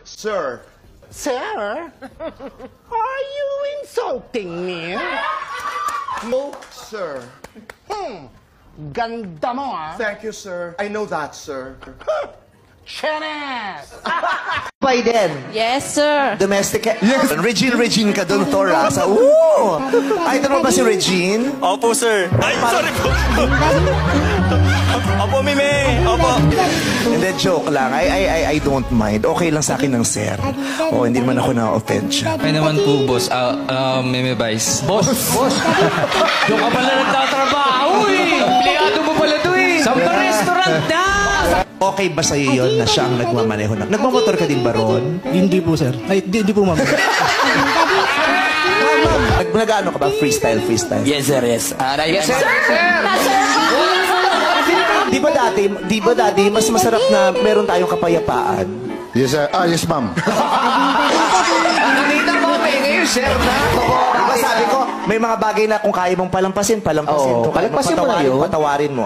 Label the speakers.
Speaker 1: Sir.
Speaker 2: Sir? Are you insulting me?
Speaker 1: No, sir.
Speaker 2: Ganda mo, ah.
Speaker 1: Thank you, sir. I know that, sir.
Speaker 2: Chenes!
Speaker 3: Biden.
Speaker 4: Yes, sir.
Speaker 3: Domestic... Yes. Regine ka dun, Tora. Ooh! Idol mo ba si Regine?
Speaker 5: Opo, sir. Ay, sorry po. Opo, Mime. Opo.
Speaker 3: Hindi, joke lang. I don't mind. Okay lang sa akin ng sir. O, hindi naman ako na-offend siya.
Speaker 5: Ay naman po, boss. Mime Vice. Boss!
Speaker 6: Doon ka pala nagtatrabaho eh. Empleyado mo pala to eh. Sa restaurant na.
Speaker 3: Okay ba sa'yo yun na siya ang nagmamaneho na? Nagmamotor ka din ba, Ron?
Speaker 7: Hindi po, sir. Ay, di po, ma'am.
Speaker 3: Nag-ano ka ba? Freestyle?
Speaker 5: Yes, sir. Yes. Yes, sir.
Speaker 3: Di ba dati, mas masarap na meron tayong kapayapaan?
Speaker 1: Yes, sir. Yes, ma'am.
Speaker 6: Nakita mo, may ngayon, sir na.
Speaker 3: Diba sabi ko, may mga bagay na kung kaya mong palampasin.
Speaker 6: Oo,
Speaker 3: Kung kaya mong
Speaker 6: palampasin mo na yun.
Speaker 3: patawarin mo.